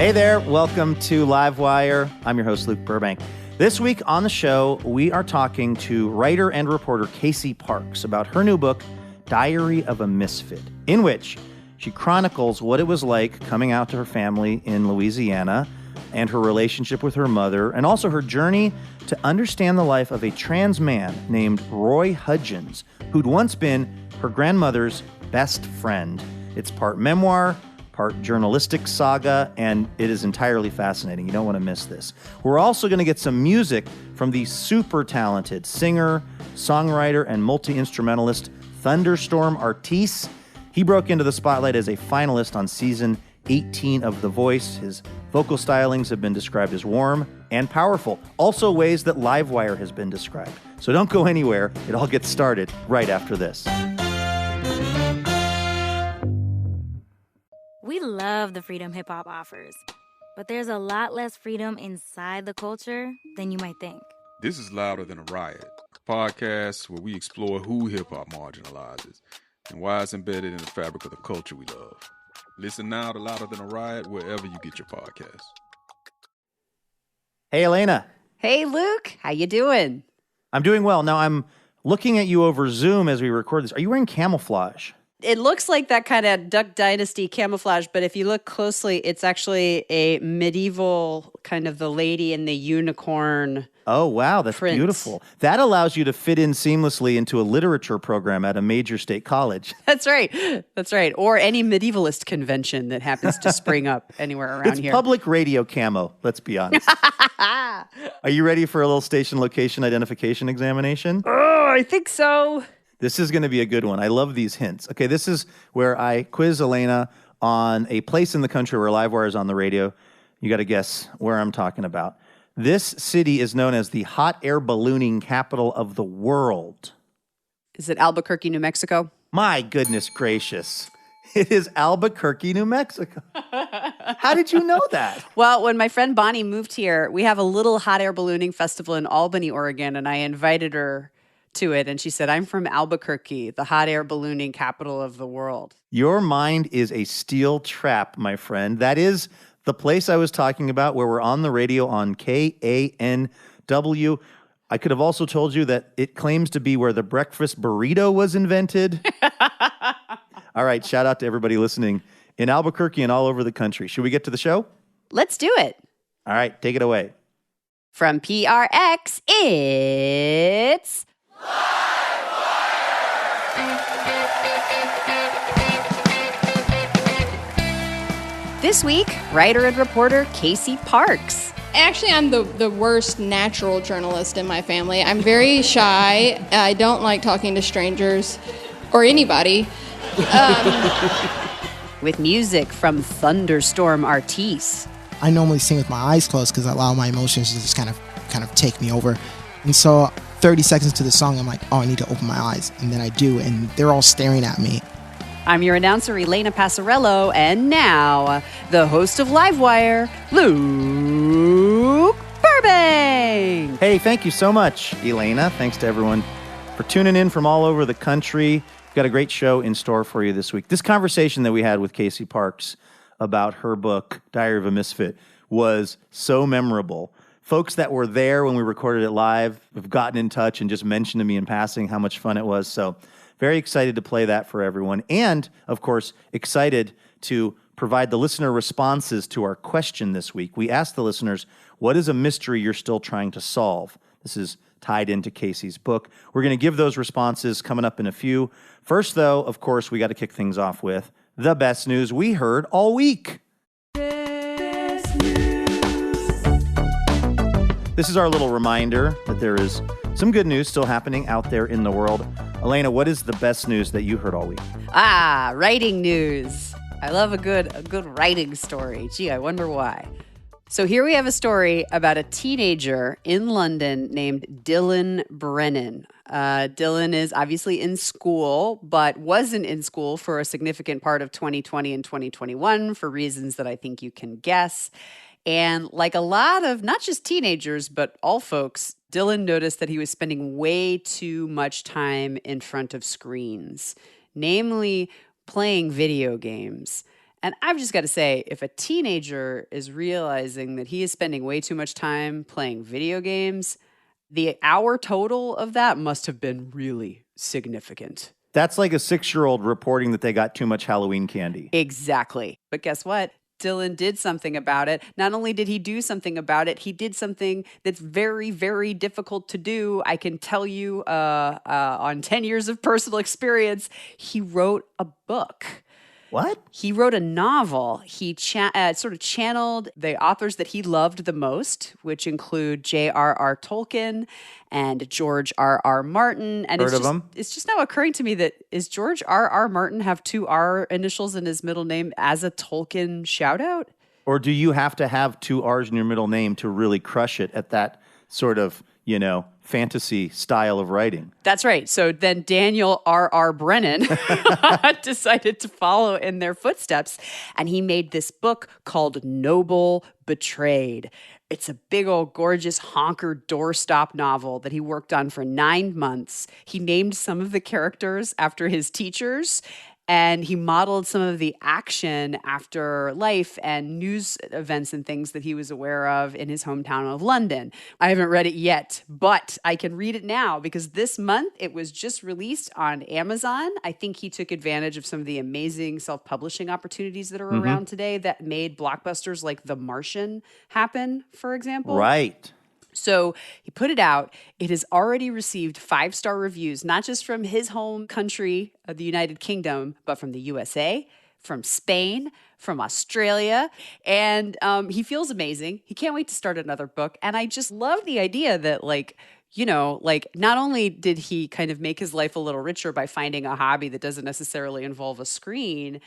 Hey there, welcome to Livewire. I'm your host, Luke Burbank. This week on the show, we are talking to writer and reporter Casey Parks about her new book, Diary of a Misfit, in which she chronicles what it was like coming out to her family in Louisiana and her relationship with her mother, and also her journey to understand the life of a trans man named Roy Hudgens, who'd once been her grandmother's best friend. It's part memoir, part journalistic saga, and it is entirely fascinating. You don't want to miss this. We're also going to get some music from the super talented singer, songwriter, and multi-instrumentalist Thunderstorm Artis. He broke into the spotlight as a finalist on season 18 of The Voice. His vocal stylings have been described as warm and powerful, also ways that Livewire has been described. So don't go anywhere. It all gets started right after this. We love the freedom hip-hop offers, but there's a lot less freedom inside the culture than you might think. This is Louder Than a Riot, a podcast where we explore who hip-hop marginalizes and why it's embedded in the fabric of the culture we love. Listen now to Louder Than a Riot wherever you get your podcasts. Hey, Elena. Hey, Luke. How you doing? I'm doing well. Now, I'm looking at you over Zoom as we record this. Are you wearing camouflage? It looks like that kind of Duck Dynasty camouflage, but if you look closely, it's actually a medieval kind of the lady and the unicorn. Oh, wow. That's print. Beautiful. That allows you to fit in seamlessly into a literature program at a major state college. That's right. That's right. Or any medievalist convention that happens to spring up anywhere around here. It's public radio camo, let's be honest. Are you ready for a little station location identification examination? Oh, I think so. This is going to be a good one. I love these hints. Okay, this is where I quiz Elena on a place in the country where Livewire is on the radio. You got to guess where I'm talking about. This city is known as the hot air ballooning capital of the world. Is it Albuquerque, New Mexico? My goodness gracious. It is Albuquerque, New Mexico. How did you know that? Well, when my friend Bonnie moved here, we have a little hot air ballooning festival in Albany, Oregon, and I invited her to it, and she said, I'm from Albuquerque, the hot air ballooning capital of the world. Your mind is a steel trap, my friend. That is the place I was talking about where we're on the radio on KANW. I could have also told you that it claims to be where the breakfast burrito was invented. All right, shout out to everybody listening in Albuquerque and all over the country. Should we get to the show? Let's do it. All right, take it away. From PRX, it's this week, writer and reporter Casey Parks. Actually, I'm the worst natural journalist in my family. I'm very shy. I don't like talking to strangers or anybody. With music from Thunderstorm Artis. I normally sing with my eyes closed because I allow my emotions to just kind of take me over. And so 30 seconds to the song, I'm like, oh, I need to open my eyes. And then I do, and they're all staring at me. I'm your announcer, Elena Passarello, and now, the host of Livewire, Luke Burbank. Hey, thank you so much, Elena. Thanks to everyone for tuning in from all over the country. We've got a great show in store for you this week. This conversation that we had with Casey Parks about her book, Diary of a Misfit, was so memorable. Folks that were there when we recorded it live have gotten in touch and just mentioned to me in passing how much fun it was. So very excited to play that for everyone. And, of course, excited to provide the listener responses to our question this week. We asked the listeners, what is a mystery you're still trying to solve? This is tied into Casey's book. We're going to give those responses coming up in a few. First, though, of course, we got to kick things off with the best news we heard all week. This is our little reminder that there is some good news still happening out there in the world. Elena, what is the best news that you heard all week? Writing news. I love a good writing story. Gee, I wonder why. So here we have a story about a teenager in London named Dylan Brennan. Dylan is obviously in school, but wasn't in school for a significant part of 2020 and 2021 for reasons that I think you can guess. And like a lot of not just teenagers, but all folks, Dylan noticed that he was spending way too much time in front of screens, namely playing video games. And I've just got to say, if a teenager is realizing that he is spending way too much time playing video games, the hour total of that must have been really significant. That's like a 6-year-old reporting that they got too much Halloween candy. Exactly. But guess what? Dylan did something about it. Not only did he do something about it, he did something that's very, very difficult to do. I can tell you on 10 years of personal experience, he wrote a book. What? He wrote a novel. He sort of channeled the authors that he loved the most, which include J.R.R. Tolkien and George R.R. Martin. And Heard of them? It's just now occurring to me that is George R.R. Martin have 2 R initials in his middle name as a Tolkien shout out? Or do you have to have 2 R's in your middle name to really crush it at that sort of, fantasy style of writing? That's right. So then Daniel R.R. Brennan decided to follow in their footsteps, and he made this book called Noble Betrayed. It's a big old gorgeous honker doorstop novel that he worked on for 9 months. He named some of the characters after his teachers, and he modeled some of the action after life and news events and things that he was aware of in his hometown of London. I haven't read it yet, but I can read it now because this month it was just released on Amazon. I think he took advantage of some of the amazing self-publishing opportunities that are around today that made blockbusters like The Martian happen, for example. Right. So he put it out. It has already received 5-star reviews, not just from his home country of the United Kingdom, but from the USA, from Spain, from Australia. And he feels amazing. He can't wait to start another book. And I just love the idea that not only did he kind of make his life a little richer by finding a hobby that doesn't necessarily involve a screen,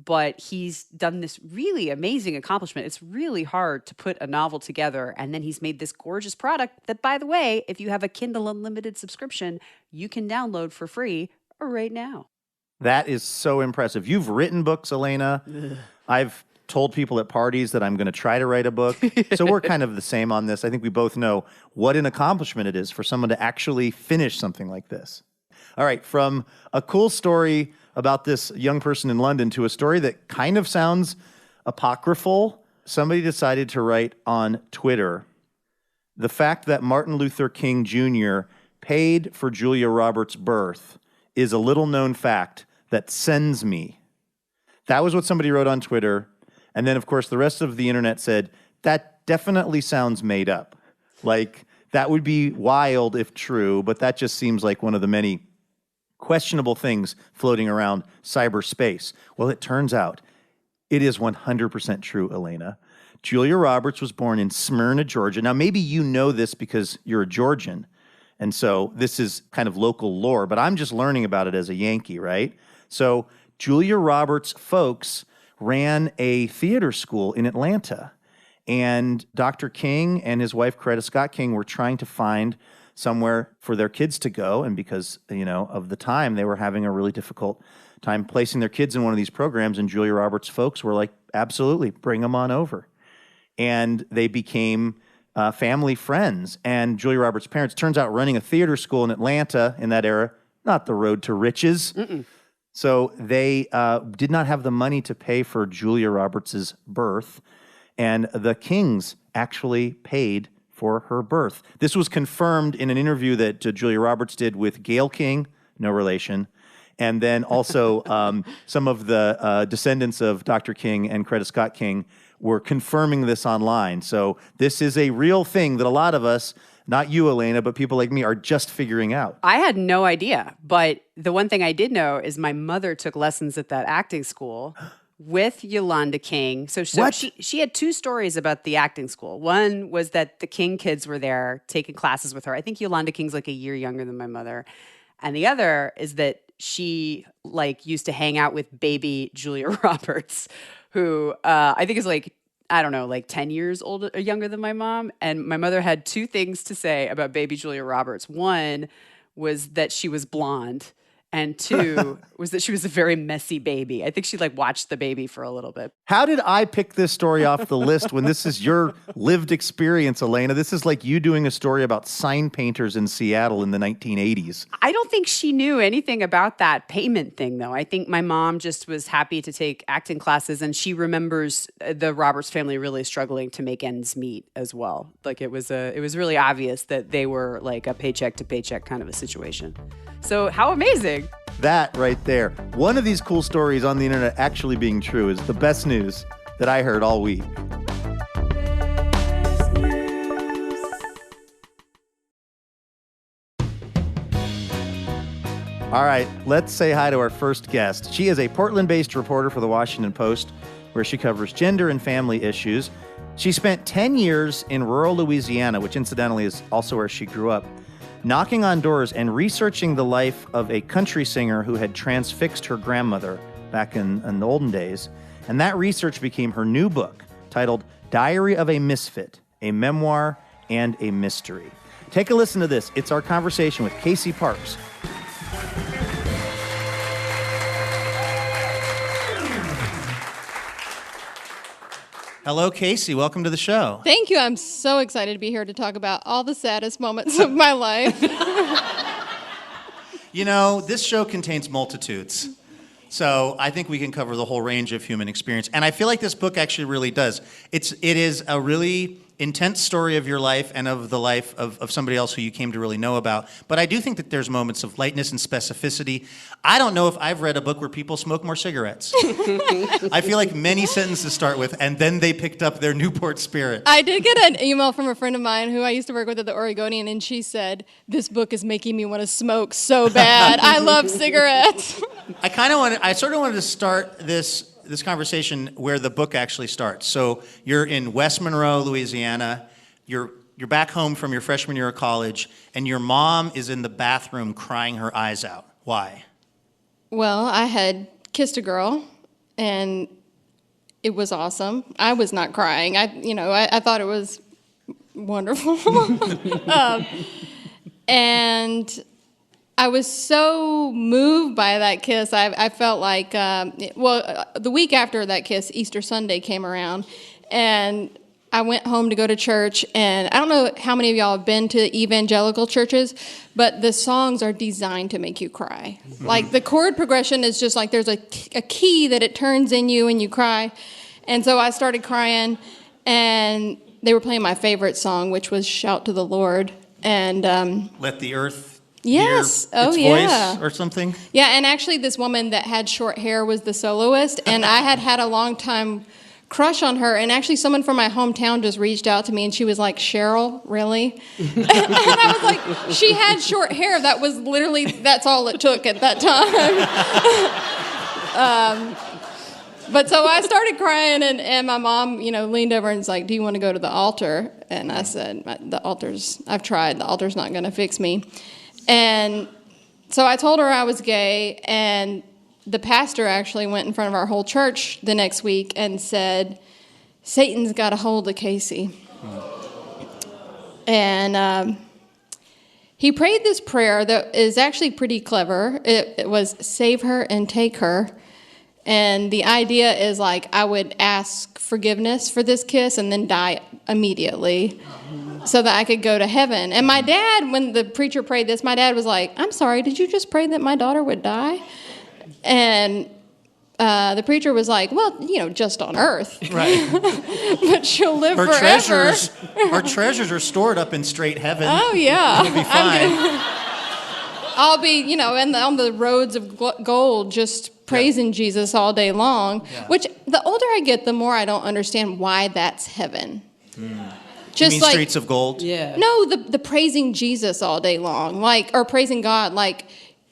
but he's done this really amazing accomplishment. It's really hard to put a novel together, and then he's made this gorgeous product that, by the way, if you have a Kindle Unlimited subscription, you can download for free right now. That is so impressive. You've written books, Elena. I've told people at parties that I'm going to try to write a book. So we're kind of the same on this. I think we both know what an accomplishment it is for someone to actually finish something like this. All right, from a cool story about this young person in London to a story that kind of sounds apocryphal, somebody decided to write on Twitter the fact that Martin Luther King Jr. paid for Julia Roberts' birth is a little-known fact that sends me. That was what somebody wrote on Twitter. And then, of course, the rest of the internet said, that definitely sounds made up. Like, that would be wild if true, but that just seems like one of the many questionable things floating around cyberspace. Well, it turns out it is 100% true, Elena. Julia Roberts was born in Smyrna, Georgia. Now, maybe you know this because you're a Georgian, and so this is kind of local lore, but I'm just learning about it as a Yankee, right? So Julia Roberts' folks ran a theater school in Atlanta, and Dr. King and his wife, Coretta Scott King, were trying to find somewhere for their kids to go, and because, of the time, they were having a really difficult time placing their kids in one of these programs, and Julia Roberts' folks were like, absolutely, bring them on over. And they became family friends, and Julia Roberts' parents, turns out, running a theater school in Atlanta in that era, not the road to riches. So they did not have the money to pay for Julia Roberts' birth, and the Kings actually paid for her birth. This was confirmed in an interview that Julia Roberts did with Gayle King, no relation, and then also some of the descendants of Dr. King and Coretta Scott King were confirming this online. So this is a real thing that a lot of us, not you, Elena, but people like me, are just figuring out. I had no idea, but the one thing I did know is my mother took lessons at that acting school with Yolanda King. So she had 2 stories about the acting school. One was that the King kids were there taking classes with her. I think Yolanda King's like a year younger than my mother. And the other is that she used to hang out with baby Julia Roberts, who I think is 10 years older or younger than my mom. And my mother had 2 things to say about baby Julia Roberts. One was that she was blonde. And 2 was that she was a very messy baby. I think she like watched the baby for a little bit. How did I pick this story off the list when this is your lived experience, Elena? This is like you doing a story about sign painters in Seattle in the 1980s. I don't think she knew anything about that payment thing, though. I think my mom just was happy to take acting classes, and she remembers the Roberts family really struggling to make ends meet as well. Like it was really obvious that they were like a paycheck to paycheck kind of a situation. So how amazing. That right there. One of these cool stories on the internet actually being true is the best news that I heard all week. All right, let's say hi to our first guest. She is a Portland-based reporter for the Washington Post, where she covers gender and family issues. She spent 10 years in rural Louisiana, which incidentally is also where she grew up, knocking on doors and researching the life of a country singer who had transfixed her grandmother back in the olden days. And that research became her new book, titled Diary of a Misfit, a memoir and a mystery. Take a listen to this. It's our conversation with Casey Parks. Hello, Casey. Welcome to the show. Thank you. I'm so excited to be here to talk about all the saddest moments of my life. You know, this show contains multitudes. So I think we can cover the whole range of human experience. And I feel like this book actually really does. It is a really intense story of your life and of the life of somebody else who you came to really know about. But I do think that there's moments of lightness and specificity. I don't know if I've read a book where people smoke more cigarettes. I feel like many sentences start with, and then they picked up their Newport Spirit. I did get an email from a friend of mine who I used to work with at the Oregonian, and she said, "This book is making me want to smoke so bad. I love cigarettes." I sort of wanted to start this conversation where the book actually starts. So you're in West Monroe, Louisiana. You're back home from your freshman year of college, and your mom is in the bathroom crying her eyes out. Why? Well, I had kissed a girl, and it was awesome. I was not crying. I thought it was wonderful. And I was so moved by that kiss. I felt like, the week after that kiss, Easter Sunday came around, and I went home to go to church, and I don't know how many of y'all have been to evangelical churches, but the songs are designed to make you cry. Mm-hmm. Like, the chord progression is just like there's a key that it turns in you and you cry. And so I started crying, and they were playing my favorite song, which was Shout to the Lord. And Let the Earth Yes. hear its voice or something? Yeah, and actually this woman that had short hair was the soloist, and I had a long time crush on her, and actually someone from my hometown just reached out to me, and she was like, "Cheryl, really?" And I was like, she had short hair. That's all it took at that time. But so I started crying, and my mom, leaned over and was like, "Do you want to go to the altar?" And I said, I've tried. The altar's not going to fix me. And so I told her I was gay, and the pastor actually went in front of our whole church the next week and said, "Satan's got a hold of Casey." And he prayed this prayer that is actually pretty clever. It was, "Save her and take her." And the idea is like I would ask forgiveness for this kiss and then die immediately so that I could go to heaven. And my dad, when the preacher prayed this, my dad was like, "I'm sorry, did you just pray that my daughter would die?" And the preacher was like, "Well, just on earth. Right. But she'll live forever." Her treasures are stored up in straight heaven. Oh, yeah. It'll be fine. I'll be, on the roads of gold just praising Jesus all day long, which the older I get, the more I don't understand why that's heaven. Just you mean streets of gold? Yeah. No, the praising Jesus all day long, or praising God,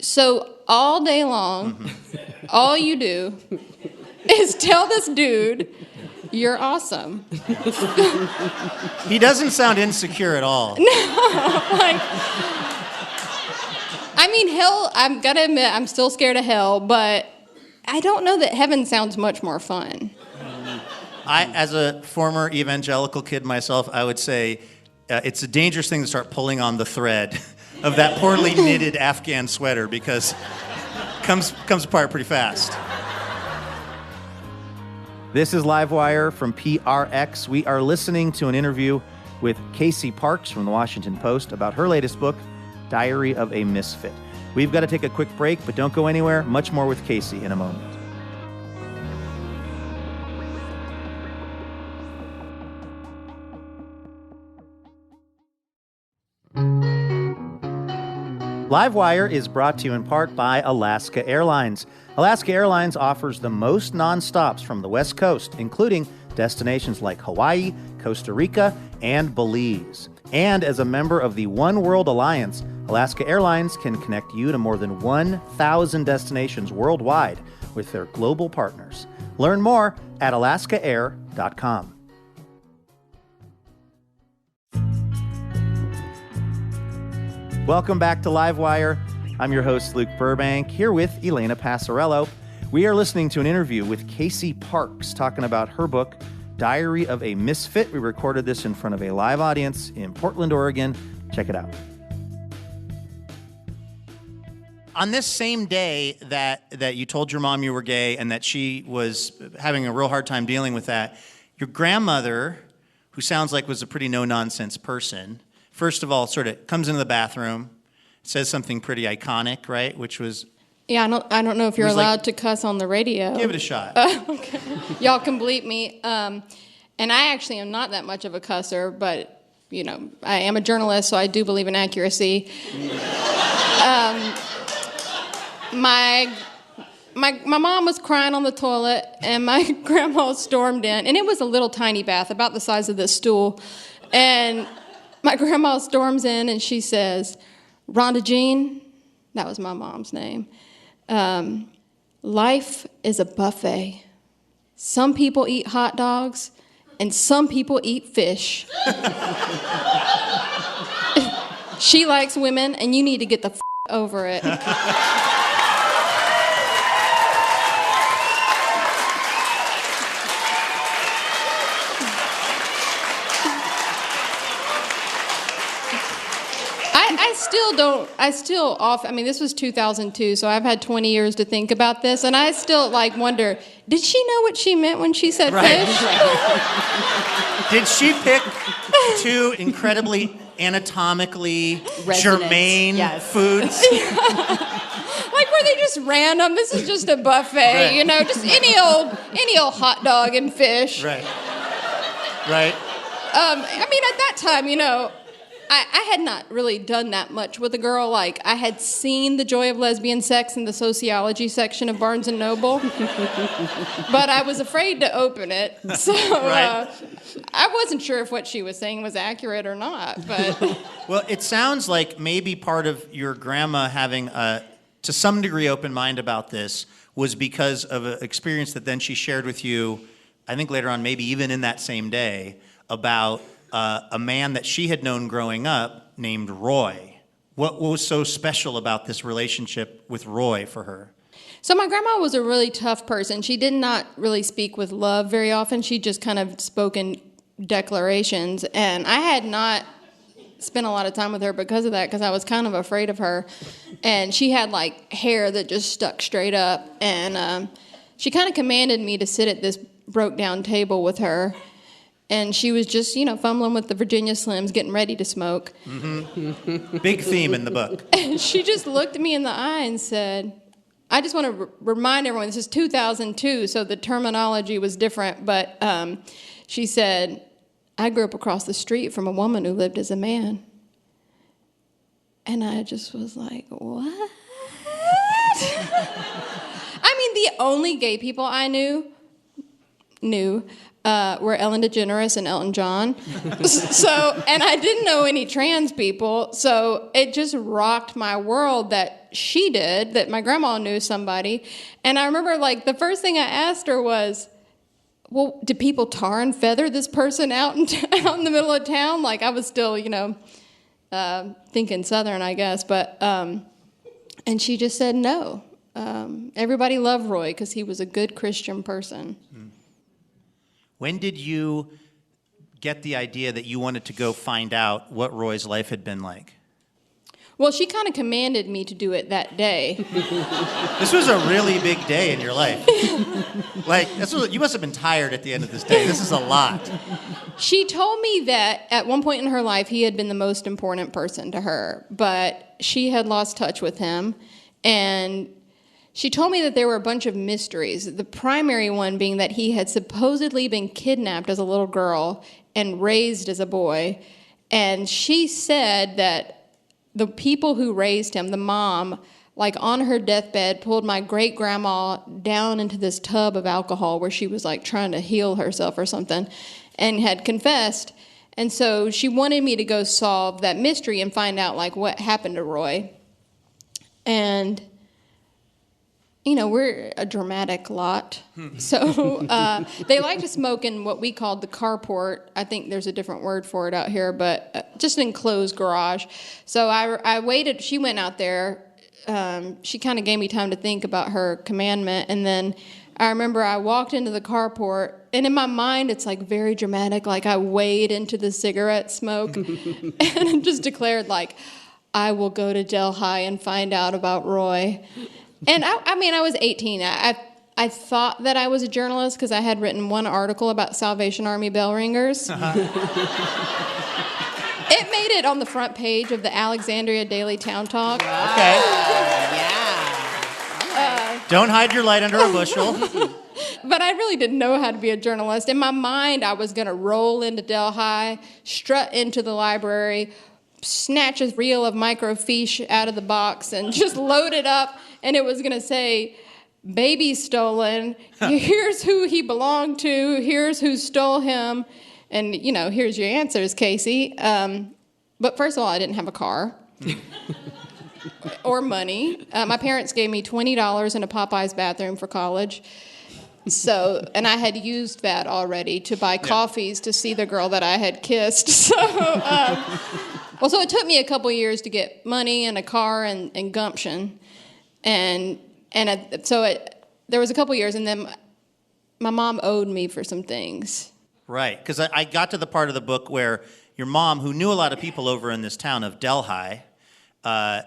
so all day long, all you do is tell this dude, "You're awesome." He doesn't sound insecure at all. No, hell, I'm gonna admit, I'm still scared of hell, but I don't know that heaven sounds much more fun. As a former evangelical kid myself, I would say it's a dangerous thing to start pulling on the thread of that poorly knitted Afghan sweater, because comes apart pretty fast. This is Livewire from PRX. We are listening to an interview with Casey Parks from the Washington Post about her latest book, Diary of a Misfit. We've got to take a quick break, but don't go anywhere. Much more with Casey in a moment. Livewire is brought to you in part by Alaska Airlines. Alaska Airlines offers the most nonstops from the West Coast, including destinations like Hawaii, Costa Rica, and Belize. And as a member of the One World Alliance, Alaska Airlines can connect you to more than 1,000 destinations worldwide with their global partners. Learn more at alaskaair.com. Welcome back to Livewire. I'm your host, Luke Burbank, here with Elena Passarello. We are listening to an interview with Casey Parks talking about her book, Diary of a Misfit. We recorded this in front of a live audience in Portland, Oregon. Check it out. On this same day that you told your mom you were gay and that she was having a real hard time dealing with that, your grandmother, who sounds like was a pretty no-nonsense person, first of all, sort of comes into the bathroom, says something pretty iconic, right? Which was... Yeah, I don't know if you're allowed to cuss on the radio. Give it a shot. Okay. Y'all can bleep me. And I actually am not that much of a cusser, but, you know, I am a journalist, so I do believe in accuracy. My mom was crying on the toilet, and my grandma stormed in. And it was a little tiny bath, about the size of this stool. And... my grandma storms in and she says, Rhonda Jean, that was my mom's name, life is a buffet. Some people eat hot dogs and some people eat fish. She likes women and you need to get the over it. I mean, this was 2002, so I've had 20 years to think about this, and I still, wonder, did she know what she meant when she said fish? Did she pick two incredibly anatomically germane foods? Were they just random? This is just a buffet, you know, just any old hot dog and fish. Right. I mean, at that time, you know, I had not really done that much with a girl. I had seen The Joy of Lesbian Sex in the sociology section of Barnes & Noble, but I was afraid to open it, so I wasn't sure if what she was saying was accurate or not. But well, it sounds like maybe part of your grandma having to some degree open mind about this was because of an experience that then she shared with you, I think later on, maybe even in that same day, about a man that she had known growing up named Roy. What was so special about this relationship with Roy for her? So my grandma was a really tough person. She did not really speak with love very often. She just kind of spoke in declarations. And I had not spent a lot of time with her because of that, because I was kind of afraid of her. And she had hair that just stuck straight up. And she kind of commanded me to sit at this broke down table with her. And she was just, you know, fumbling with the Virginia Slims, getting ready to smoke. Mm-hmm. Big theme in the book. And she just looked me in the eye and said, I just want to remind everyone, this is 2002, so the terminology was different. But she said, I grew up across the street from a woman who lived as a man. And I just was like, what? I mean, the only gay people I knew were Ellen DeGeneres and Elton John. And I didn't know any trans people, so it just rocked my world that she did, that my grandma knew somebody. And I remember, the first thing I asked her was, well, did people tar and feather this person out in the middle of town? I was still, you know, thinking Southern, I guess. But, and she just said no. Everybody loved Roy because he was a good Christian person. Mm. When did you get the idea that you wanted to go find out what Roy's life had been like? Well, she kind of commanded me to do it that day. This was a really big day in your life. Like, you must have been tired at the end of this day. This is a lot. She told me that at one point in her life, he had been the most important person to her, but she had lost touch with him. And she told me that there were a bunch of mysteries, the primary one being that he had supposedly been kidnapped as a little girl and raised as a boy. And she said that the people who raised him, the mom, like on her deathbed, pulled my great-grandma down into this tub of alcohol where she was like trying to heal herself or something and had confessed. And so she wanted me to go solve that mystery and find out like what happened to Roy. And, you know, we're a dramatic lot. So they like to smoke in what we called the carport. I think there's a different word for it out here, but just an enclosed garage. So I waited. She went out there. She kind of gave me time to think about her commandment. And then I remember I walked into the carport, and in my mind, it's like very dramatic. Like I wade into the cigarette smoke and just declared like, I will go to Delhi and find out about Roy. And I was 18. I thought that I was a journalist because I had written one article about Salvation Army bell ringers. It made it on the front page of the Alexandria Daily Town Talk. Okay. Don't hide your light under a bushel. But I really didn't know how to be a journalist. In my mind, I was going to roll into Delhi, strut into the library, snatch a reel of microfiche out of the box, and just load it up. And it was going to say, baby stolen. Here's who he belonged to. Here's who stole him. And, you know, here's your answers, Casey. But first of all, I didn't have a car or money. My parents gave me $20 in a Popeye's bathroom for college. So, and I had used that already to buy coffees to see the girl that I had kissed. So, so it took me a couple years to get money and a car and gumption. There was a couple years, and then my mom owed me for some things. Right, because I got to the part of the book where your mom, who knew a lot of people over in this town of Delhi,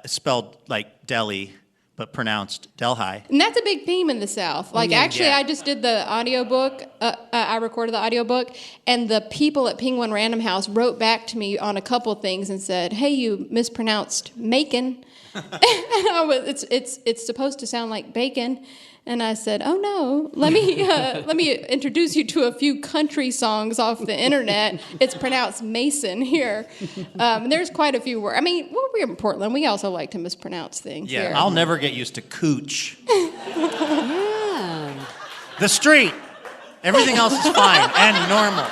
spelled like Delhi, but pronounced Delhi. And that's a big theme in the South. Like, I just did the audiobook. I recorded the audiobook, and the people at Penguin Random House wrote back to me on a couple things and said, hey, you mispronounced Macon. It's supposed to sound like bacon. And I said, oh no, let me introduce you to a few country songs off the internet. It's pronounced Mason here. There's quite a few words. I mean, we're in Portland. We also like to mispronounce things here. I'll never get used to cooch. Yeah. The street. Everything else is fine and normal.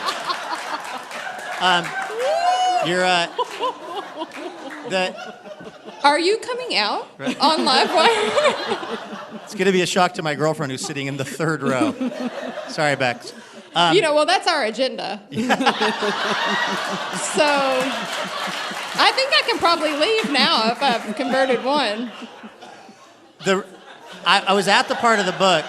Are you coming out on Livewire? It's going to be a shock to my girlfriend who's sitting in the third row. Sorry, Bex. That's our agenda. So I think I can probably leave now if I've converted one. I was at the part of the book.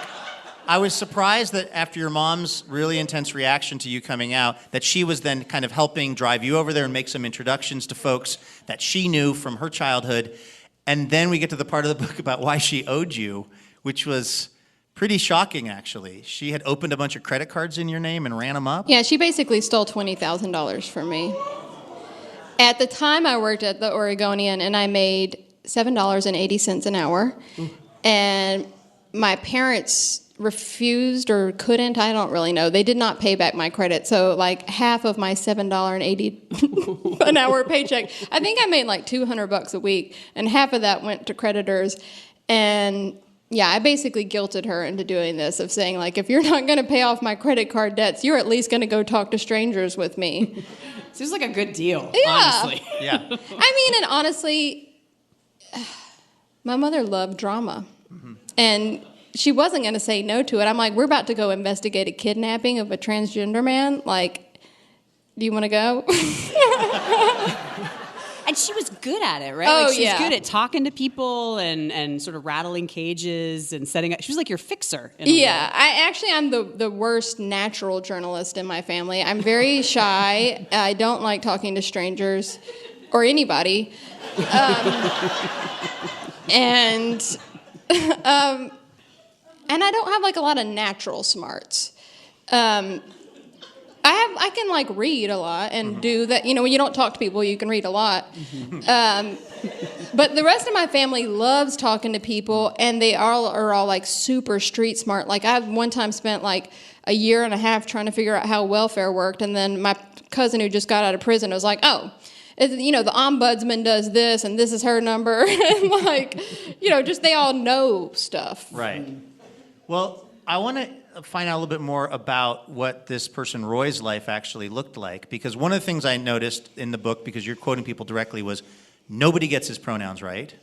I was surprised that after your mom's really intense reaction to you coming out, that she was then kind of helping drive you over there and make some introductions to folks that she knew from her childhood. And then we get to the part of the book about why she owed you, which was pretty shocking, actually. She had opened a bunch of credit cards in your name and ran them up. Yeah, she basically stole $20,000 from me. At the time, I worked at the Oregonian, and I made $7.80 an hour. And my parents refused or couldn't, I don't really know. They did not pay back my credit. So like half of my $7.80 an hour paycheck, I think I made like $200 a week, and half of that went to creditors. And yeah, I basically guilted her into doing this, of saying like, if you're not going to pay off my credit card debts, you're at least going to go talk to strangers with me. Seems like a good deal, yeah. honestly. Yeah. I mean, and honestly, my mother loved drama. Mm-hmm. And she wasn't going to say no to it. I'm like, we're about to go investigate a kidnapping of a transgender man. Like, do you want to go? And she was good at it, right? Oh, like, she yeah. was good at talking to people and sort of rattling cages and setting up. She was like your fixer. In a way. I'm the worst natural journalist in my family. I'm very shy. I don't like talking to strangers. or anybody. And I don't have like a lot of natural smarts. I can like read a lot and do that. You know, when you don't talk to people, you can read a lot. But the rest of my family loves talking to people, and they are all like super street smart. Like I've one time spent like a year and a half trying to figure out how welfare worked, and then my cousin who just got out of prison was like, oh, you know, the ombudsman does this, and this is her number. And like, you know, just they all know stuff. Right. Well, I want to find out a little bit more about what this person Roy's life actually looked like, because one of the things I noticed in the book, because you're quoting people directly, was nobody gets his pronouns right.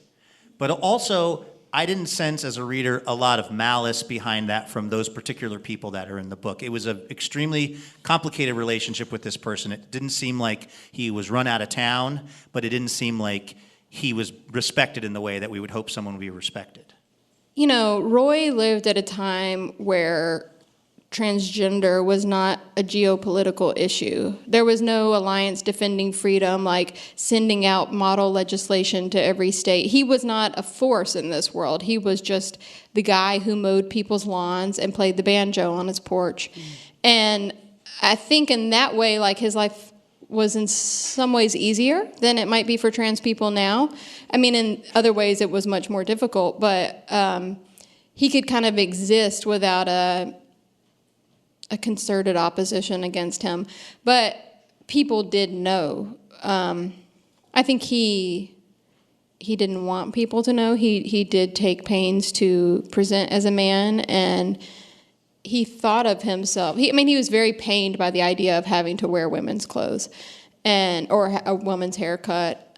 But also, I didn't sense as a reader a lot of malice behind that from those particular people that are in the book. It was an extremely complicated relationship with this person. It didn't seem like he was run out of town, but it didn't seem like he was respected in the way that we would hope someone would be respected. You know, Roy lived at a time where transgender was not a geopolitical issue. There was no alliance defending freedom, like sending out model legislation to every state. He was not a force in this world. He was just the guy who mowed people's lawns and played the banjo on his porch. And I think in that way, like his life was in some ways easier than it might be for trans people now. I mean, in other ways it was much more difficult, but he could kind of exist without a concerted opposition against him. But people did know. I think he didn't want people to know. He did take pains to present as a man, and he thought of himself. He was very pained by the idea of having to wear women's clothes or a woman's haircut.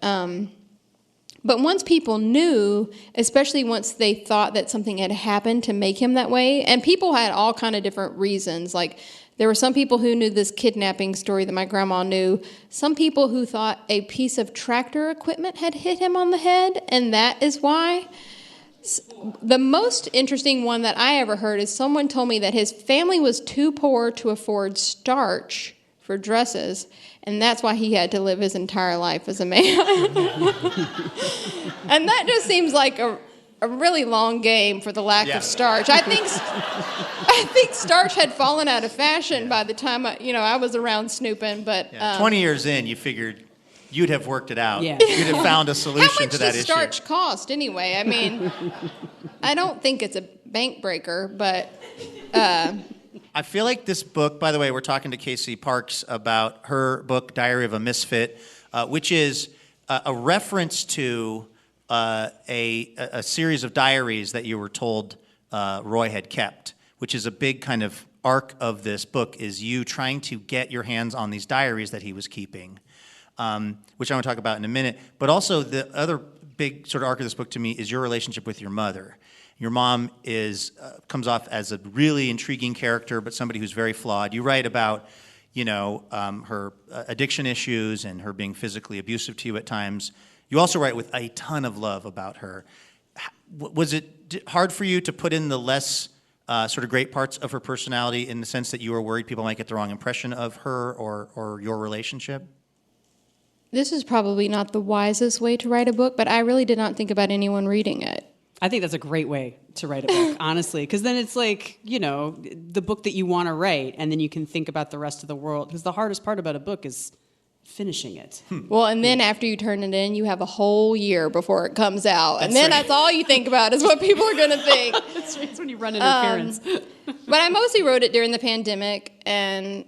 But once people knew, especially once they thought that something had happened to make him that way, and people had all kind of different reasons. Like there were some people who knew this kidnapping story that my grandma knew. Some people who thought a piece of tractor equipment had hit him on the head, and that is why. The most interesting one that I ever heard is someone told me that his family was too poor to afford starch for dresses, and that's why he had to live his entire life as a man. And that just seems like a really long game for the lack of starch. I think starch had fallen out of fashion by the time I was around snooping. But 20 years in, you figured you'd have worked it out. Yeah. You'd have found a solution to that issue. How much does starch cost anyway? I mean, I don't think it's a bank breaker, but... I feel like this book, by the way, we're talking to Casey Parks about her book, Diary of a Misfit, which is a reference to a series of diaries that you were told Roy had kept, which is a big kind of arc of this book, is you trying to get your hands on these diaries that he was keeping. Which I want to talk about in a minute. But also the other big sort of arc of this book to me is your relationship with your mother. Your mom comes off as a really intriguing character, but somebody who's very flawed. You write about, her addiction issues and her being physically abusive to you at times. You also write with a ton of love about her. Was it hard for you to put in the less sort of great parts of her personality in the sense that you were worried people might get the wrong impression of her or your relationship? This is probably not the wisest way to write a book, but I really did not think about anyone reading it. I think that's a great way to write a book, honestly, because then it's like, the book that you want to write, and then you can think about the rest of the world, because the hardest part about a book is finishing it. Well, and then after you turn it in, you have a whole year before it comes out, and then that's all you think about is what people are going to think. That's when you run interference. But I mostly wrote it during the pandemic, and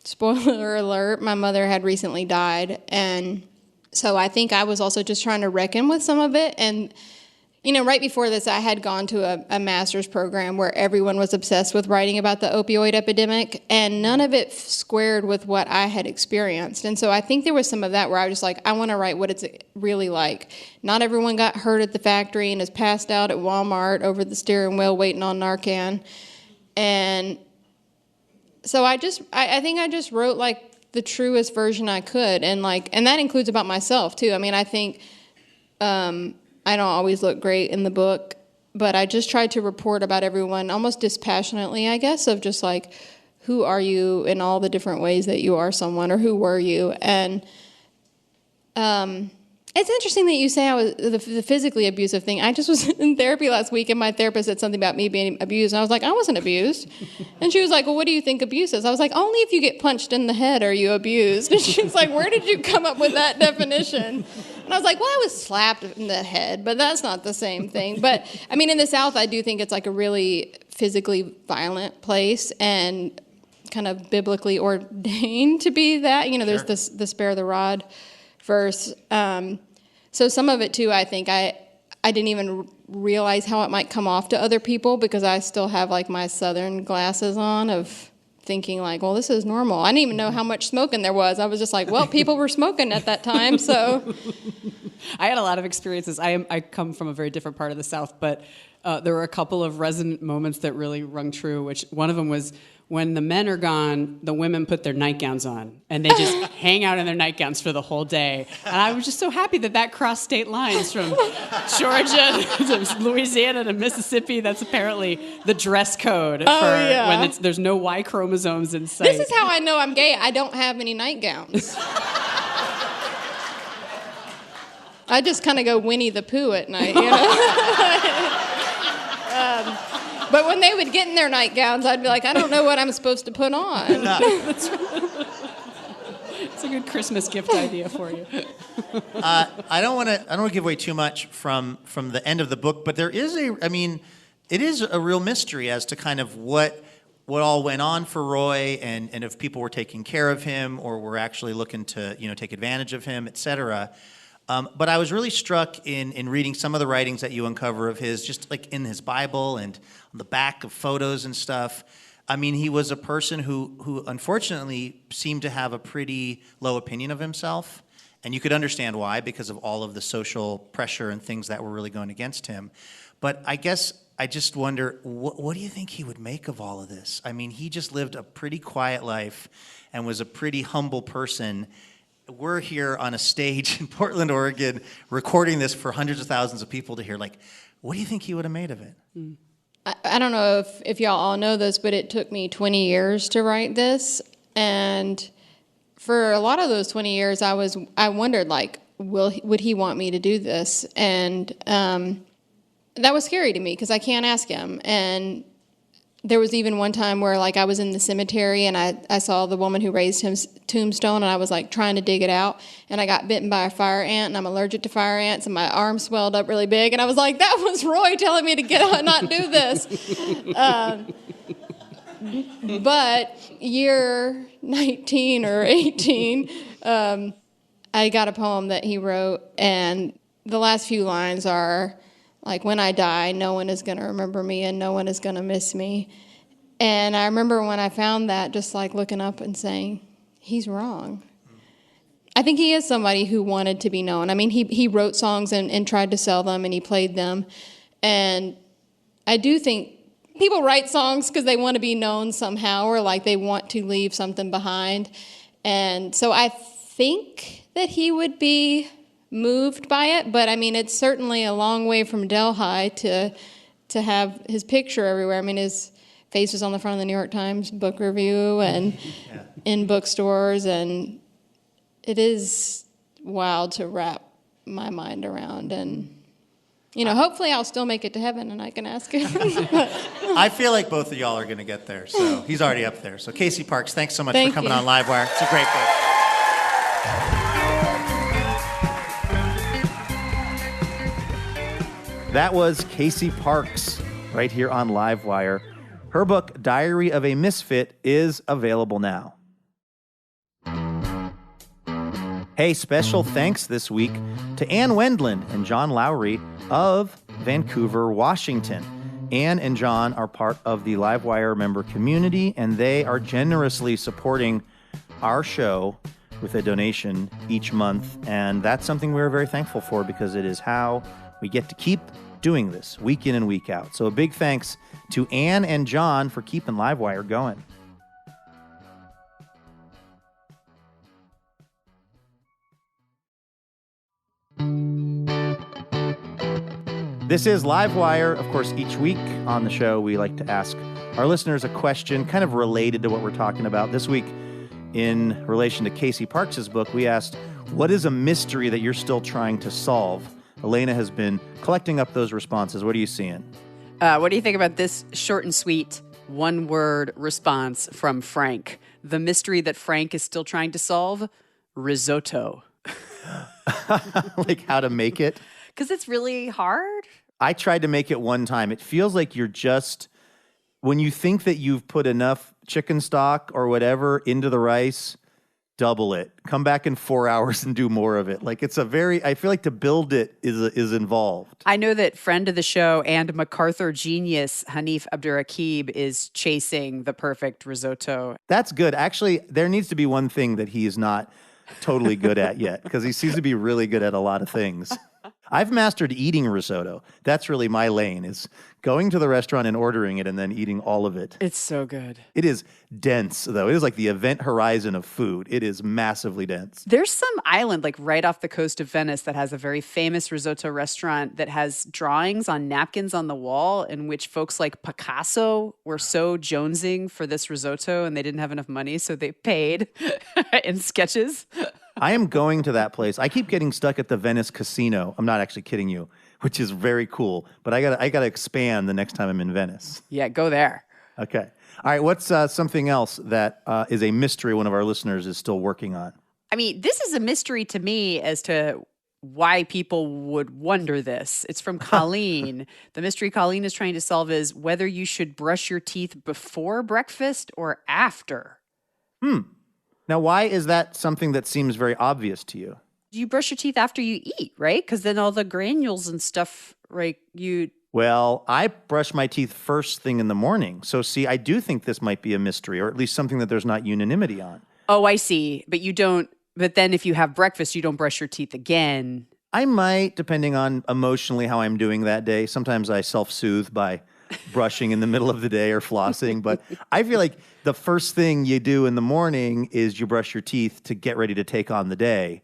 spoiler alert, my mother had recently died, and so I think I was also just trying to reckon with some of it. And right before this, I had gone to a master's program where everyone was obsessed with writing about the opioid epidemic, and none of it squared with what I had experienced. And so I think there was some of that where I was just like, I want to write what it's really like. Not everyone got hurt at the factory and is passed out at Walmart over the steering wheel waiting on Narcan. And so I think I just wrote like the truest version I could, and that includes about myself too. I mean, I think I don't always look great in the book, but I just tried to report about everyone almost dispassionately, I guess, of just like, who are you in all the different ways that you are someone, or who were you? And It's interesting that you say I was the physically abusive thing. I just was in therapy last week, and my therapist said something about me being abused, and I was like, I wasn't abused. And she was like, well, what do you think abuse is? I was like, only if you get punched in the head are you abused. And she was like, where did you come up with that definition? And I was like, well, I was slapped in the head, but that's not the same thing. But, I mean, in the South, I do think it's like a really physically violent place, and kind of biblically ordained to be that. You know, there's the spare the rod verse. So some of it too, I think I didn't even realize how it might come off to other people, because I still have like my Southern glasses on of thinking like, well, this is normal. I didn't even know how much smoking there was. I was just like, well, people were smoking at that time, so. I had a lot of experiences. I come from a very different part of the South, but there were a couple of resonant moments that really rung true, which one of them was when the men are gone, the women put their nightgowns on, and they just hang out in their nightgowns for the whole day. And I was just so happy that crossed state lines from Georgia to Louisiana to Mississippi. That's apparently the dress code when there's no Y chromosomes in sight. This is how I know I'm gay. I don't have any nightgowns. I just kind of go Winnie the Pooh at night, you know? But when they would get in their nightgowns, I'd be like, I don't know what I'm supposed to put on. It's a good Christmas gift idea for you. I don't want to give away too much from the end of the book, but there is it is a real mystery as to kind of what all went on for Roy, and if people were taking care of him or were actually looking to take advantage of him, et cetera. But I was really struck in reading some of the writings that you uncover of his, just like in his Bible and on the back of photos and stuff. I mean, he was a person who unfortunately seemed to have a pretty low opinion of himself. And you could understand why, because of all of the social pressure and things that were really going against him. But I guess I just wonder, what do you think he would make of all of this? I mean, he just lived a pretty quiet life and was a pretty humble person. We're here on a stage in Portland, Oregon, recording this for hundreds of thousands of people to hear. Like, what do you think he would have made of it? I don't know if y'all all know this, but it took me 20 years to write this. And for a lot of those 20 years, I wondered, like, would he want me to do this? And that was scary to me, because I can't ask him. And there was even one time where, like, I was in the cemetery and I saw the woman who raised his tombstone, and I was like trying to dig it out, and I got bitten by a fire ant, and I'm allergic to fire ants, and my arm swelled up really big, and I was like, that was Roy telling me to get out and not do this. But year 19 or 18, I got a poem that he wrote, and the last few lines are, like, when I die, no one is going to remember me and no one is going to miss me. And I remember when I found that, just like looking up and saying, he's wrong. I think he is somebody who wanted to be known. I mean, he wrote songs and tried to sell them, and he played them. And I do think people write songs because they want to be known somehow, or like they want to leave something behind. And so I think that he would be moved by it, but I mean, it's certainly a long way from Delhi to have his picture everywhere. I mean, his face was on the front of the New York Times book review and in bookstores, and it is wild to wrap my mind around. And hopefully I'll still make it to heaven and I can ask him. I feel like both of y'all are going to get there, so he's already up there. So Casey Parks, thanks so much for coming on Livewire. It's a great book. That was Casey Parks right here on Livewire. Her book, Diary of a Misfit, is available now. Hey, special thanks this week to Ann Wendland and John Lowry of Vancouver, Washington. Ann and John are part of the Livewire member community, and they are generously supporting our show with a donation each month. And that's something we're very thankful for, because it is how we get to keep doing this week in and week out. So a big thanks to Ann and John for keeping Livewire going. This is Livewire. Of course, each week on the show, we like to ask our listeners a question kind of related to what we're talking about. This week, in relation to Casey Parks' book, we asked, What is a mystery that you're still trying to solve? Elena has been collecting up those responses. What are you seeing? What do you think about this short and sweet one-word response from Frank? The mystery that Frank is still trying to solve? Risotto. Like how to make it? Because it's really hard. I tried to make it one time. It feels like you're just, when you think that you've put enough chicken stock or whatever into the rice, double it. Come back in 4 hours and do more of it. Like I feel like to build it is involved. I know that friend of the show and MacArthur genius Hanif Abdurraqib is chasing the perfect risotto. That's good. Actually, there needs to be one thing that he is not totally good at yet, because he seems to be really good at a lot of things. I've mastered eating risotto. That's really my lane, is going to the restaurant and ordering it and then eating all of it. It's so good. It is dense, though. It is like the event horizon of food. It is massively dense. There's some island like right off the coast of Venice that has a very famous risotto restaurant that has drawings on napkins on the wall in which folks like Picasso were so jonesing for this risotto and they didn't have enough money, so they paid in sketches. I am going to that place. I keep getting stuck at the Venice Casino. I'm not actually kidding you, which is very cool. But I gotta expand the next time I'm in Venice. Yeah, go there. Okay. All right. What's something else that is a mystery one of our listeners is still working on? I mean, this is a mystery to me as to why people would wonder this. It's from Colleen. The mystery Colleen is trying to solve is whether you should brush your teeth before breakfast or after. Now, why is that something that seems very obvious to you? You brush your teeth after you eat, right? Because then all the granules and stuff, right? Well, I brush my teeth first thing in the morning. So, see, I do think this might be a mystery, or at least something that there's not unanimity on. Oh, I see. But you don't. But then if you have breakfast, you don't brush your teeth again. I might, depending on emotionally how I'm doing that day. Sometimes I self-soothe by brushing in the middle of the day or flossing. But I feel like the first thing you do in the morning is you brush your teeth to get ready to take on the day.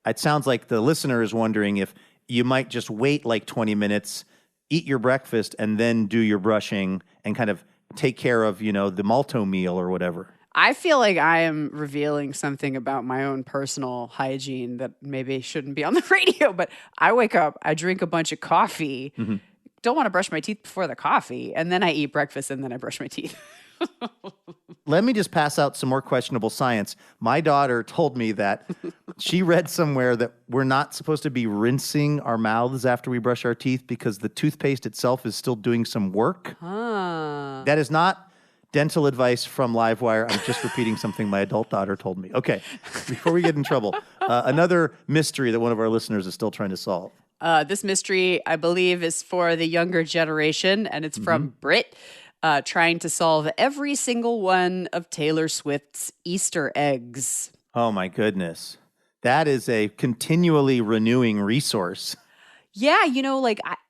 It sounds like the listener is wondering if you might just wait like 20 minutes, eat your breakfast, and then do your brushing and kind of take care of, the malto meal or whatever. I feel like I am revealing something about my own personal hygiene that maybe shouldn't be on the radio, but I wake up, I drink a bunch of coffee, don't want to brush my teeth before the coffee, and then I eat breakfast and then I brush my teeth. Let me just pass out some more questionable science. My daughter told me that she read somewhere that we're not supposed to be rinsing our mouths after we brush our teeth because the toothpaste itself is still doing some work. That is not dental advice from Livewire. I'm just repeating something my adult daughter told me. Okay, before we get in trouble, another mystery that one of our listeners is still trying to solve. This mystery, I believe, is for the younger generation, and it's from Brit, trying to solve every single one of Taylor Swift's Easter eggs. Oh, my goodness. That is a continually renewing resource. Yeah,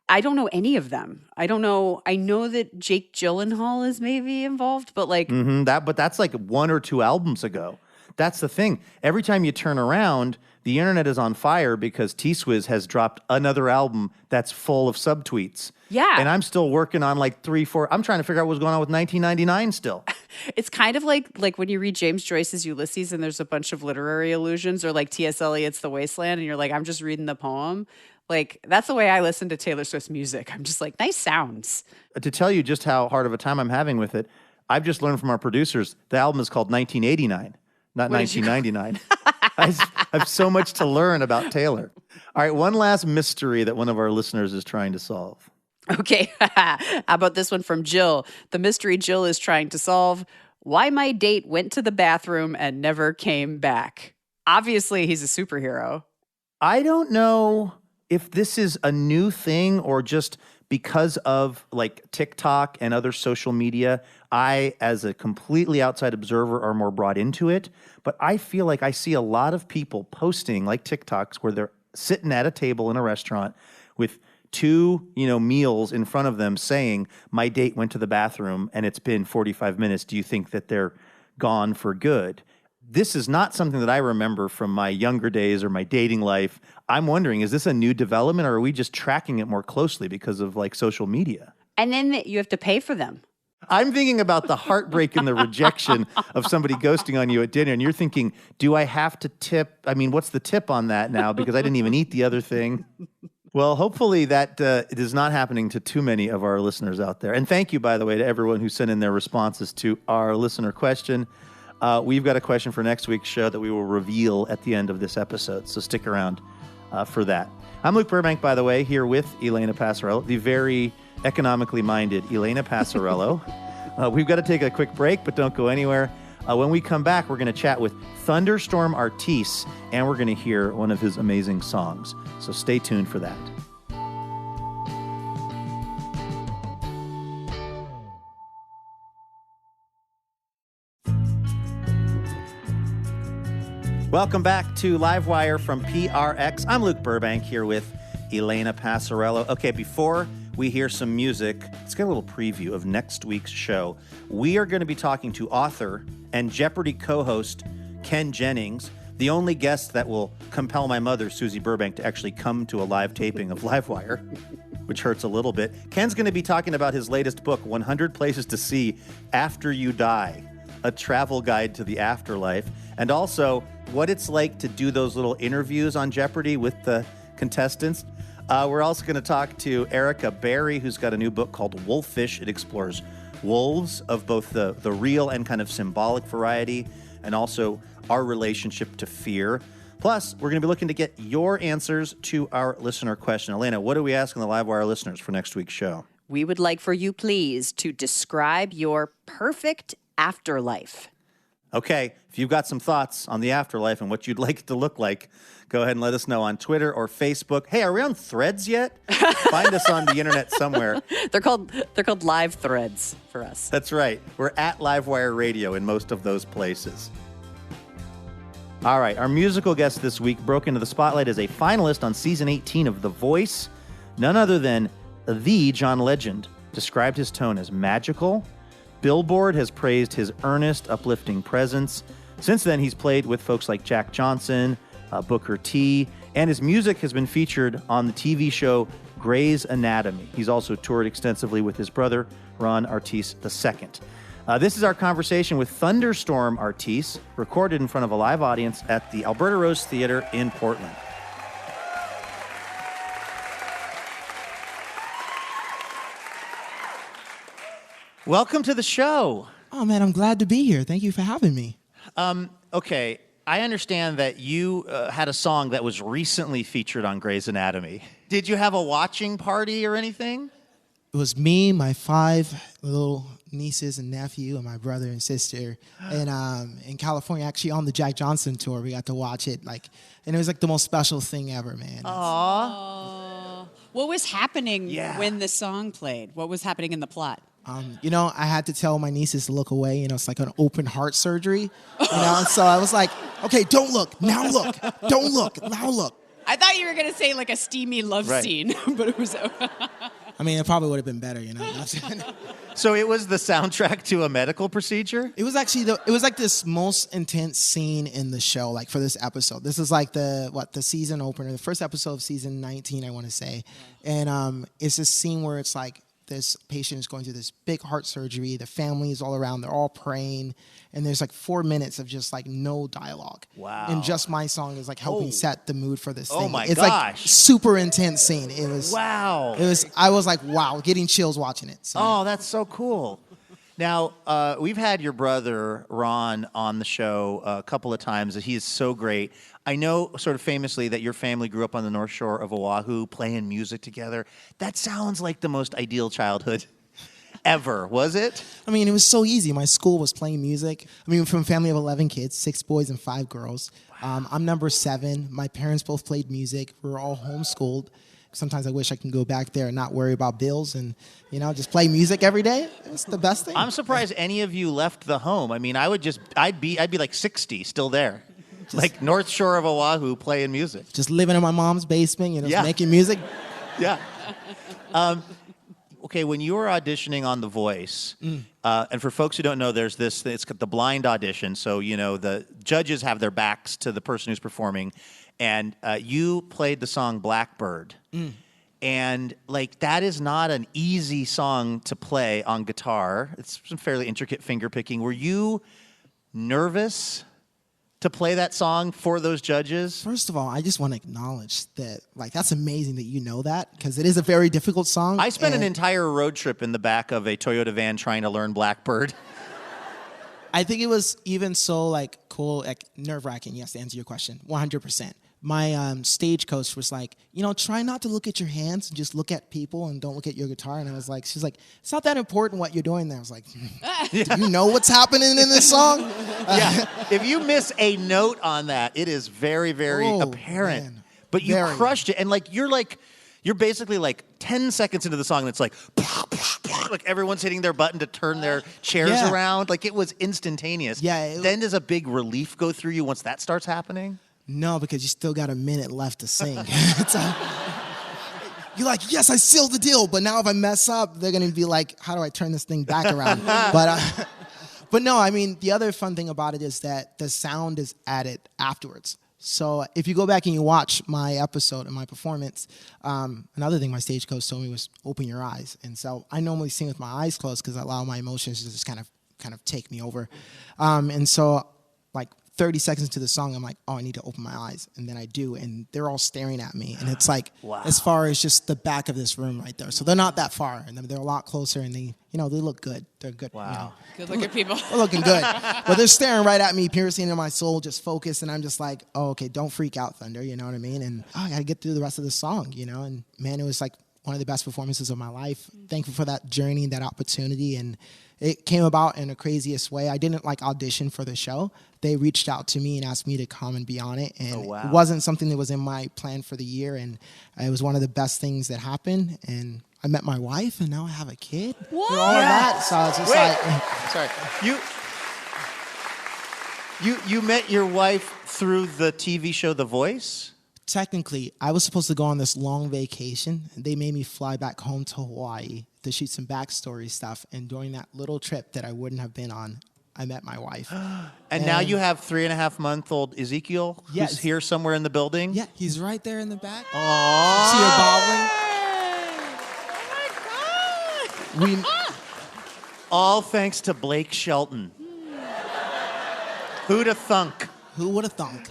I don't know any of them. I don't know. I know that Jake Gyllenhaal is maybe involved, but but that's like 1 or 2 albums ago. That's the thing. Every time you turn around, the internet is on fire because T-Swizz has dropped another album that's full of subtweets. Yeah. And I'm still working on like 3, 4. I'm trying to figure out what's going on with 1999 still. It's kind of like when you read James Joyce's Ulysses and there's a bunch of literary allusions, or like T.S. Eliot's The Wasteland and you're like, I'm just reading the poem. Like, that's the way I listen to Taylor Swift's music. I'm just like, nice sounds. To tell you just how hard of a time I'm having with it, I've just learned from our producers, the album is called 1989, not 1999. I have so much to learn about Taylor. All right, one last mystery that one of our listeners is trying to solve. Okay, how about this one from Jill? The mystery Jill is trying to solve: why my date went to the bathroom and never came back. Obviously, he's a superhero. I don't know if this is a new thing or just because of like TikTok and other social media, I, as a completely outside observer, are more brought into it. But I feel like I see a lot of people posting like TikToks where they're sitting at a table in a restaurant with 2, meals in front of them saying, my date went to the bathroom and it's been 45 minutes. Do you think that they're gone for good? This is not something that I remember from my younger days or my dating life. I'm wondering, is this a new development or are we just tracking it more closely because of like social media? And then you have to pay for them. I'm thinking about the heartbreak and the rejection of somebody ghosting on you at dinner, and you're thinking, do I have to tip? I mean, what's the tip on that now? Because I didn't even eat the other thing. Well, hopefully that it is not happening to too many of our listeners out there. And thank you, by the way, to everyone who sent in their responses to our listener question. We've got a question for next week's show that we will reveal at the end of this episode, so stick around for that. I'm Luke Burbank, by the way, here with Elena Passarello, the very economically minded Elena Passarello. We've got to take a quick break, but don't go anywhere. When we come back, we're going to chat with Thunderstorm Artis, and we're going to hear one of his amazing songs. So stay tuned for that. Welcome back to Livewire from PRX. I'm Luke Burbank here with Elena Passarello. Okay, before we hear some music, let's get a little preview of next week's show. We are going to be talking to author and Jeopardy co-host Ken Jennings, the only guest that will compel my mother, Susie Burbank, to actually come to a live taping of Livewire, which hurts a little bit. Ken's going to be talking about his latest book, 100 Places to See After You Die, a travel guide to the afterlife, and also what it's like to do those little interviews on Jeopardy with the contestants. We're also going to talk to Erica Berry, who's got a new book called Wolfish. It explores wolves of both the real and kind of symbolic variety, and also our relationship to fear. Plus, we're going to be looking to get your answers to our listener question. Elena, what are we asking the Livewire listeners for next week's show? We would like for you, please, to describe your perfect afterlife. Okay, if you've got some thoughts on the afterlife and what you'd like it to look like, go ahead and let us know on Twitter or Facebook. Hey, are we on Threads yet? Find us on the internet somewhere. They're called live threads for us. That's right. We're at Livewire Radio in most of those places. All right, our musical guest this week broke into the spotlight as a finalist on season 18 of The Voice. None other than the John Legend described his tone as magical. Billboard has praised his earnest, uplifting presence. Since then, he's played with folks like Jack Johnson, Booker T, and his music has been featured on the TV show Grey's Anatomy. He's also toured extensively with his brother, Ron Artis II. This is our conversation with Thunderstorm Artis, recorded in front of a live audience at the Alberta Rose Theatre in Portland. Welcome to the show. Oh, man, I'm glad to be here. Thank you for having me. Okay, I understand that you had a song that was recently featured on Grey's Anatomy. Did you have a watching party or anything? It was me, my 5 little nieces and nephew, and my brother and sister. And in California, actually on the Jack Johnson tour, we got to watch it. And it was like the most special thing ever, man. Aww. What was happening when the song played? What was happening in the plot? I had to tell my nieces to look away. It's like an open heart surgery. And so I was like, okay, don't look. Now look. Don't look. Now look. I thought you were going to say like a steamy love scene, but it was... I mean, it probably would have been better, So it was the soundtrack to a medical procedure? It was actually it was like this most intense scene in the show, like for this episode. This is like the season opener, the first episode of season 19, I want to say. And it's this scene where it's like this patient is going through this big heart surgery. The family is all around. They're all praying. And there's like 4 minutes of just like no dialogue. Wow. And just my song is like helping set the mood for this thing. Oh my it's gosh. Like super intense scene. It was wow. I was like, wow, getting chills watching it. So. Oh, that's so cool. Now, we've had your brother, Ron, on the show a couple of times. He is so great. I know sort of famously that your family grew up on the North Shore of Oahu playing music together. That sounds like the most ideal childhood ever, was it? I mean, it was so easy. My school was playing music. I mean, from a family of 11 kids, 6 boys and 5 girls. Wow. I'm number 7. My parents both played music. We were all homeschooled. Sometimes I wish I can go back there and not worry about bills and, just play music every day. It's the best thing. I'm surprised any of you left the home. I mean, I'd be like 60 still there. Like North Shore of Oahu playing music. Just living in my mom's basement, making music. Yeah. Okay, when you were auditioning on The Voice, and for folks who don't know, there's this, it's the blind audition. So, the judges have their backs to the person who's performing. And you played the song Blackbird. And like that is not an easy song to play on guitar. It's some fairly intricate finger picking. Were you nervous to play that song for those judges? First of all, I just want to acknowledge that, like, that's amazing that you know that, because it is a very difficult song. I spent an entire road trip in the back of a Toyota van trying to learn Blackbird. I think it was even so, like, cool, like, nerve-wracking, yes, to answer your question, 100%. My stage coach was like, try not to look at your hands and just look at people and don't look at your guitar. And I was like, she's like, it's not that important what you're doing there. I was like, do you know what's happening in this song? Yeah. If you miss a note on that, it is very, very apparent. Man. But you crushed it. And you're basically like 10 seconds into the song and it's like everyone's hitting their button to turn their chairs around. Like it was instantaneous. Yeah. Then does a big relief go through you once that starts happening? No, because you still got a minute left to sing. You're like, yes, I sealed the deal. But now if I mess up, they're going to be like, how do I turn this thing back around? But no, I mean, the other fun thing about it is that the sound is added afterwards. So if you go back and you watch my episode and my performance, another thing my stage coach told me was open your eyes. And so I normally sing with my eyes closed because I allow my emotions to just kind of take me over. And so like 30 seconds into the song, I'm like, oh, I need to open my eyes. And then I do, and they're all staring at me. And it's like, as far as just the back of this room right there. So they're not that far, and they're a lot closer, and they look good. They're good. Wow. Good looking people. They're looking good. But they're staring right at me, piercing into my soul, just focused. And I'm just like, oh, okay, don't freak out, Thunder. You know what I mean? And I got to get through the rest of the song, And man, it was like one of the best performances of my life. Thankful for that journey, that opportunity. And it came about in the craziest way. I didn't audition for the show. They reached out to me and asked me to come and be on it. And it wasn't something that was in my plan for the year. And it was one of the best things that happened. And I met my wife, and now I have a kid. What? Through all of that. So it's just Sorry. You met your wife through the TV show The Voice? Technically, I was supposed to go on this long vacation. And they made me fly back home to Hawaii to shoot some backstory stuff. And during that little trip that I wouldn't have been on, I met my wife. And now you have 3.5-month-old Ezekiel, who's here somewhere in the building? Yeah, he's right there in the back. Aww. See her bobbling? All thanks to Blake Shelton. Who'd have thunk? Who would have thunk?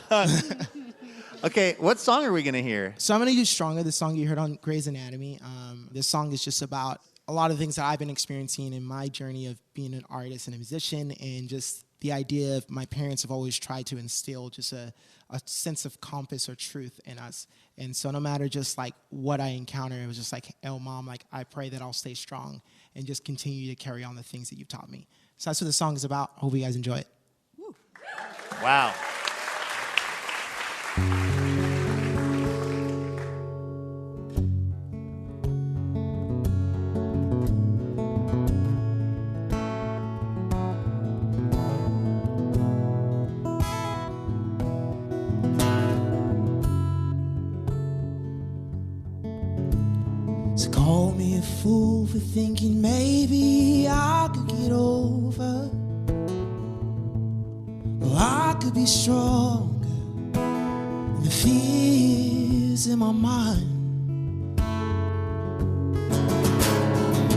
Okay, what song are we going to hear? So I'm going to do Stronger, the song you heard on Grey's Anatomy. This song is just about a lot of things that I've been experiencing in my journey of being an artist and a musician, and just the idea of my parents have always tried to instill just a sense of compass or truth in us. And so no matter just what I encounter, it was just like, oh, Mom, I pray that I'll stay strong and just continue to carry on the things that you've taught me. So that's what the song is about. Hope you guys enjoy it. Woo. Wow. Call me a fool for thinking maybe I could get over, or I could be stronger than the fears in my mind.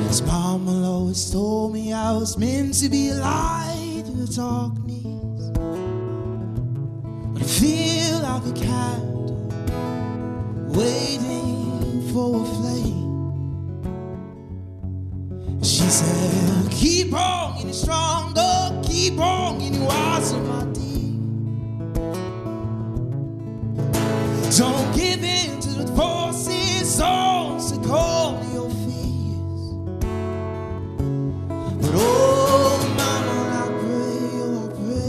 As Mama always told me, I was meant to be a light in the darkness, but I feel like a candle waiting for a flame. She said, keep on getting stronger, keep on getting wiser, my dear. Don't give in to the forces, don't succumb to your fears. But oh, Mama, I pray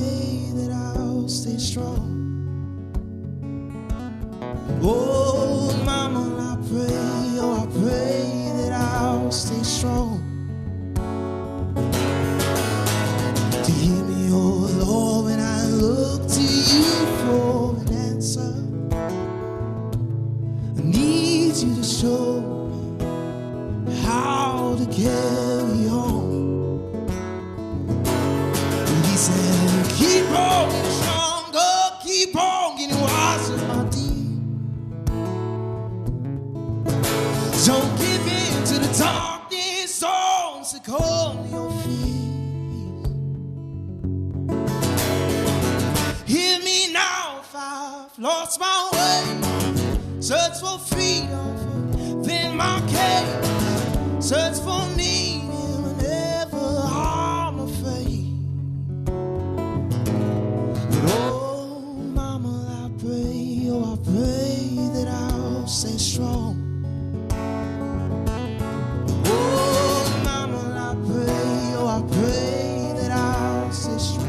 that I'll stay strong. Oh, Mama, I pray that I'll stay strong. To hear me, oh Lord, when I look to you for an answer. I need you to show me how to carry on. And he said, keep on getting stronger, keep on getting wiser, my dear. on your feet. Hear me now if I've lost my way. Search for freedom within my cage. Search for meaning whenever I'm afraid. Oh, mama, I pray that I'll stay strong. Oh, mama, I pray that I'll stay strong.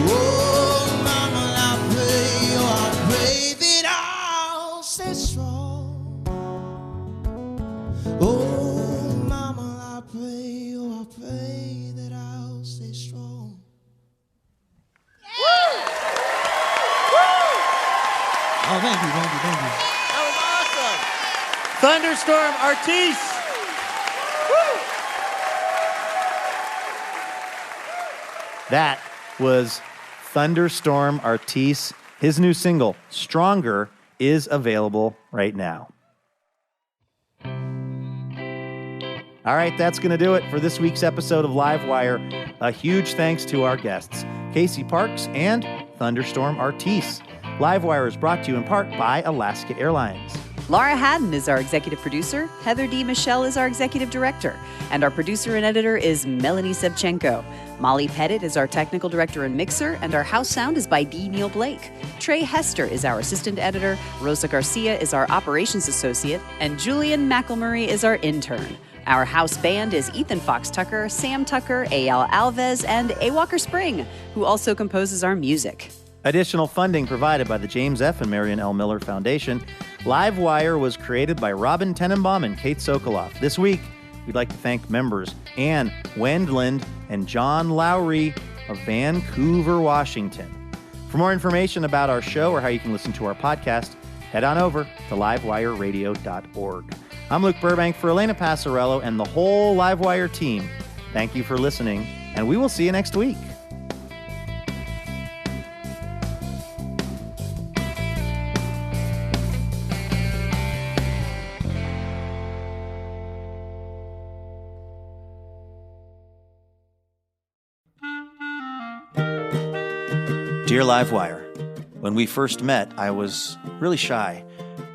Oh, mama, I pray that I'll stay strong. Oh, mama, I pray that I'll stay strong. Oh, thank you. That was awesome. Thunderstorm Artis. That was Thunderstorm Artis. His new single, Stronger, is available right now. All right, that's going to do it for this week's episode of Livewire. A huge thanks to our guests, Casey Parks and Thunderstorm Artis. Livewire is brought to you in part by Alaska Airlines. Laura Haddon is our executive producer. Heather D. Michelle is our executive director. And our producer and editor is Melanie Sevchenko. Molly Pettit is our technical director and mixer. And our house sound is by D. Neil Blake. Trey Hester is our assistant editor. Rosa Garcia is our operations associate. And Julian McElmurray is our intern. Our house band is Ethan Fox Tucker, Sam Tucker, A.L. Alves, and A. Walker Spring, who also composes our music. Additional funding provided by the James F. and Marion L. Miller Foundation. Livewire was created by Robin Tenenbaum and Kate Sokoloff. This week, we'd like to thank members Ann Wendland and John Lowry of Vancouver, Washington. For more information about our show or how you can listen to our podcast, head on over to livewireradio.org. I'm Luke Burbank for Elena Passarello and the whole Livewire team. Thank you for listening, and we will see you next week. Dear Livewire, when we first met, I was really shy.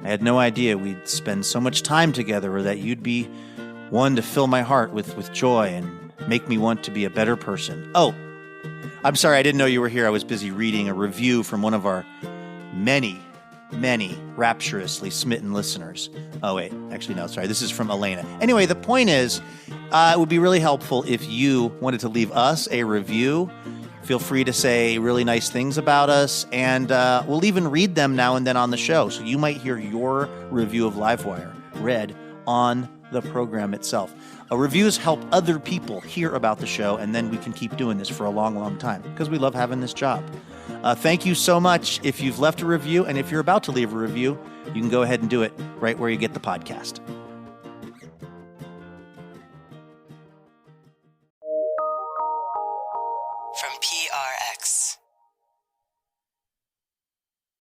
I had no idea we'd spend so much time together or that you'd be one to fill my heart with joy and make me want to be a better person. Oh, I'm sorry, I didn't know you were here. I was busy reading a review from one of our many rapturously smitten listeners. Oh, wait, actually, no, sorry. This is from Elena. Anyway, the point is, it would be really helpful if you wanted to leave us a review. Feel free to say really nice things about us, and we'll even read them now and then on the show. So you might hear your review of Livewire read on the program itself. Reviews help other people hear about the show, and then we can keep doing this for a long, long time because we love having this job. Thank you so much if you've left a review, and if you're about to leave a review, you can go ahead and do it right where you get the podcast. From PRX.